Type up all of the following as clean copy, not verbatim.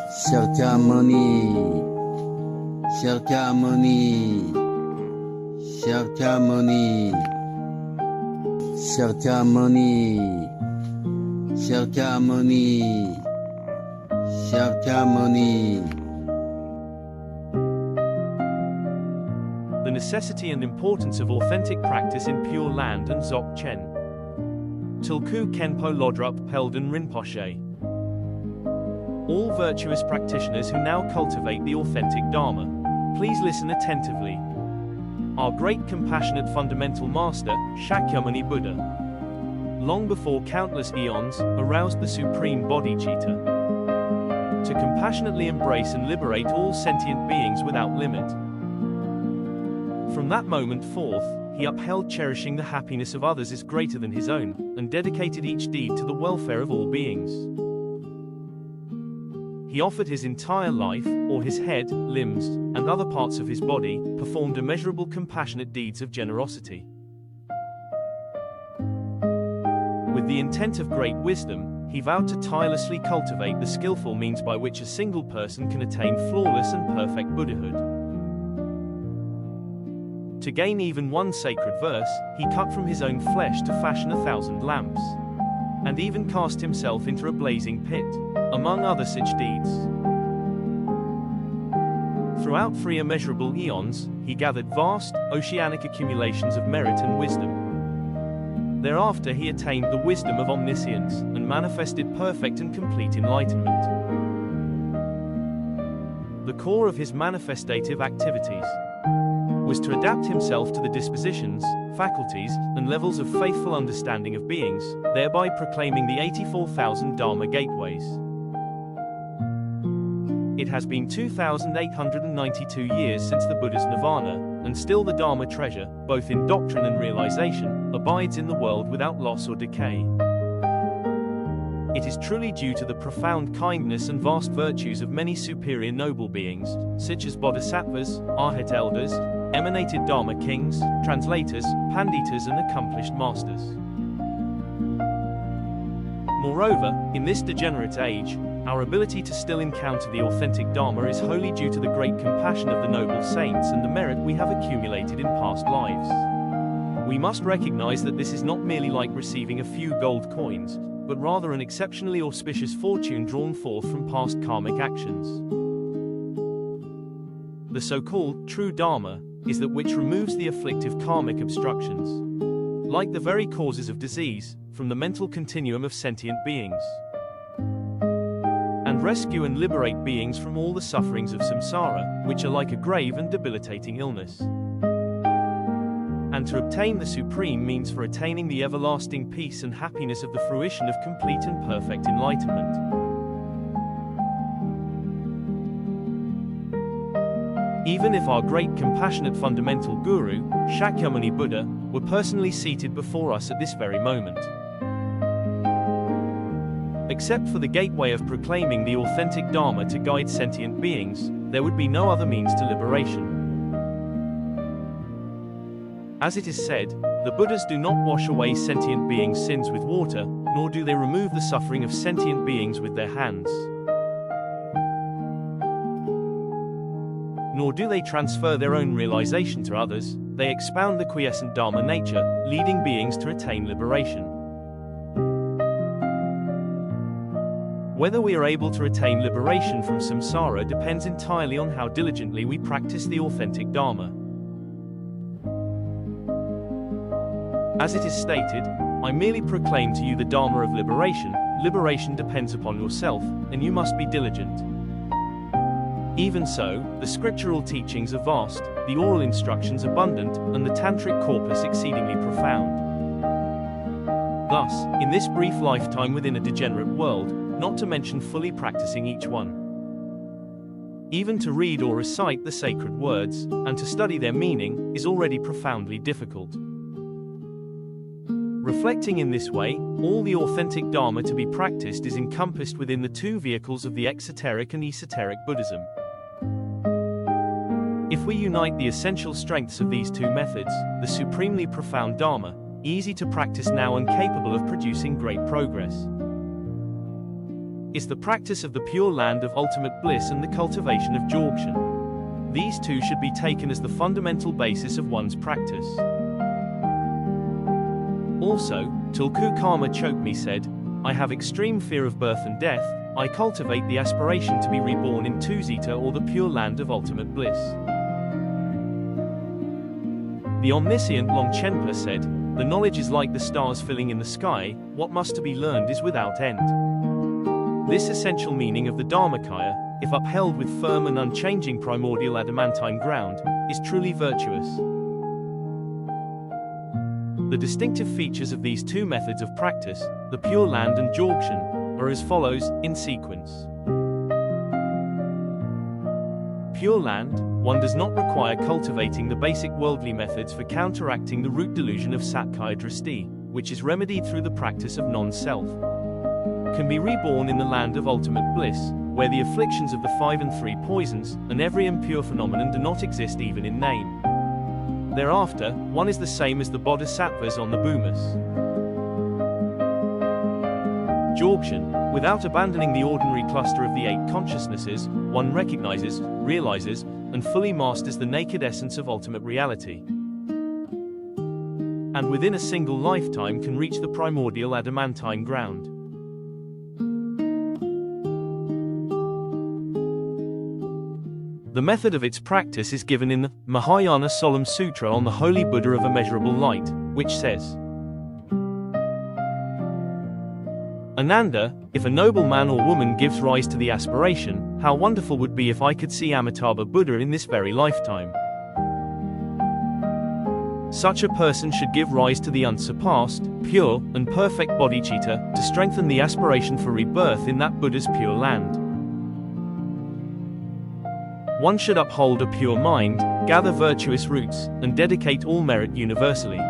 Shakyamuni, Shakyamuni, Shakyamuni, Shakyamuni, Shakyamuni, Shakyamuni. The necessity and importance of authentic practice in Pure Land and Dzogchen. Tulku Khenpo Lodrup Pelden Rinpoche. All virtuous practitioners who now cultivate the authentic Dharma, please listen attentively. Our great compassionate fundamental master, Shakyamuni Buddha, long before countless eons, aroused the supreme bodhicitta to compassionately embrace and liberate all sentient beings without limit. From that moment forth, he upheld cherishing the happiness of others as greater than his own, and dedicated each deed to the welfare of all beings. He offered his entire life, or his head, limbs, and other parts of his body, performed immeasurable compassionate deeds of generosity. With the intent of great wisdom, he vowed to tirelessly cultivate the skillful means by which a single person can attain flawless and perfect Buddhahood. To gain even one sacred verse, he cut from his own flesh to fashion 1,000 lamps, and even cast himself into a blazing pit, among other such deeds. Throughout 3 immeasurable eons, he gathered vast, oceanic accumulations of merit and wisdom. Thereafter he attained the wisdom of omniscience, and manifested perfect and complete enlightenment. The core of his manifestative activities was to adapt himself to the dispositions, faculties, and levels of faithful understanding of beings, thereby proclaiming the 84,000 Dharma gateways. It has been 2,892 years since the Buddha's nirvana, and still the Dharma treasure, both in doctrine and realization, abides in the world without loss or decay. It is truly due to the profound kindness and vast virtues of many superior noble beings, such as bodhisattvas, arhat elders, emanated Dharma kings, translators, panditas and accomplished masters. Moreover, in this degenerate age, our ability to still encounter the authentic Dharma is wholly due to the great compassion of the noble saints and the merit we have accumulated in past lives. We must recognize that this is not merely like receiving a few gold coins, but rather an exceptionally auspicious fortune drawn forth from past karmic actions. The so-called true Dharma is that which removes the afflictive karmic obstructions, like the very causes of disease, from the mental continuum of sentient beings, and rescue and liberate beings from all the sufferings of samsara, which are like a grave and debilitating illness, and to obtain the supreme means for attaining the everlasting peace and happiness of the fruition of complete and perfect enlightenment. Even if our great compassionate fundamental guru, Shakyamuni Buddha, were personally seated before us at this very moment, except for the gateway of proclaiming the authentic Dharma to guide sentient beings, there would be no other means to liberation. As it is said, the Buddhas do not wash away sentient beings' sins with water, nor do they remove the suffering of sentient beings with their hands, nor do they transfer their own realization to others. They expound the quiescent Dharma nature, leading beings to attain liberation. Whether we are able to attain liberation from samsara depends entirely on how diligently we practice the authentic Dharma. As it is stated, I merely proclaim to you the Dharma of liberation. Liberation depends upon yourself, and you must be diligent. Even so, the scriptural teachings are vast, the oral instructions abundant, and the tantric corpus exceedingly profound. Thus, in this brief lifetime within a degenerate world, not to mention fully practicing each one, even to read or recite the sacred words, and to study their meaning, is already profoundly difficult. Reflecting in this way, all the authentic Dharma to be practiced is encompassed within the 2 vehicles of the exoteric and esoteric Buddhism. If we unite the essential strengths of these 2 methods, the supremely profound Dharma, easy to practice now and capable of producing great progress, is the practice of the Pure Land of ultimate bliss and the cultivation of Dzogchen. These two should be taken as the fundamental basis of one's practice. Also, Tulku Karma Chokme said, I have extreme fear of birth and death, I cultivate the aspiration to be reborn in Tuzita or the Pure Land of ultimate bliss. The omniscient Longchenpa said, the knowledge is like the stars filling in the sky, what must to be learned is without end. This essential meaning of the Dharmakaya, if upheld with firm and unchanging primordial adamantine ground, is truly virtuous. The distinctive features of these two methods of practice, the Pure Land and Dzogchen, are as follows, in sequence. Pure Land, one does not require cultivating the basic worldly methods for counteracting the root delusion of Satkaya Drishti, which is remedied through the practice of non-self. Can be reborn in the land of ultimate bliss, where the afflictions of the 5 and 3 poisons, and every impure phenomenon do not exist even in name. Thereafter, one is the same as the bodhisattvas on the bhumis. Dzogchen, without abandoning the ordinary cluster of the 8 consciousnesses, one recognizes, realizes, and fully masters the naked essence of ultimate reality. And within a single lifetime can reach the primordial adamantine ground. The method of its practice is given in the Mahayana Solemn Sutra on the Holy Buddha of Immeasurable Light, which says, Ananda, if a noble man or woman gives rise to the aspiration, how wonderful would be if I could see Amitabha Buddha in this very lifetime. Such a person should give rise to the unsurpassed, pure, and perfect bodhicitta, to strengthen the aspiration for rebirth in that Buddha's pure land. One should uphold a pure mind, gather virtuous roots, and dedicate all merit universally.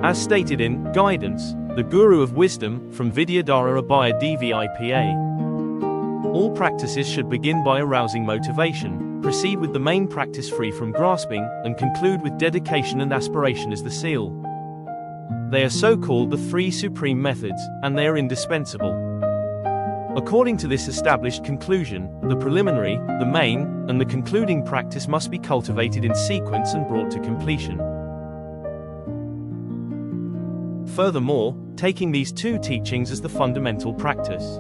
As stated in Guidance, the Guru of Wisdom, from Vidyadhara Abhaya Dvipa. All practices should begin by arousing motivation, proceed with the main practice free from grasping, and conclude with dedication and aspiration as the seal. They are so called the 3 supreme methods, and they are indispensable. According to this established conclusion, the preliminary, the main, and the concluding practice must be cultivated in sequence and brought to completion. Furthermore, taking these 2 teachings as the fundamental practice.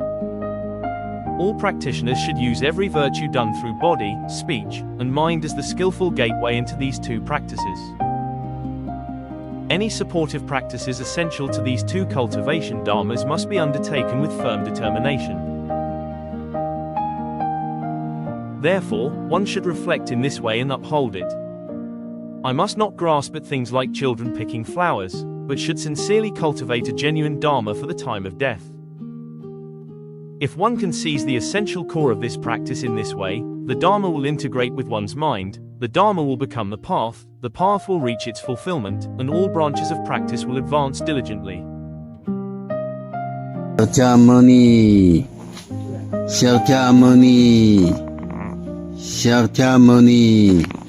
All practitioners should use every virtue done through body, speech, and mind as the skillful gateway into these 2 practices. Any supportive practices essential to these 2 cultivation dharmas must be undertaken with firm determination. Therefore, one should reflect in this way and uphold it. I must not grasp at things like children picking flowers, but should sincerely cultivate a genuine dharma for the time of death. If one can seize the essential core of this practice in this way, the dharma will integrate with one's mind, the dharma will become the path will reach its fulfillment, and all branches of practice will advance diligently. Shakyamuni, Shakyamuni, Shakyamuni.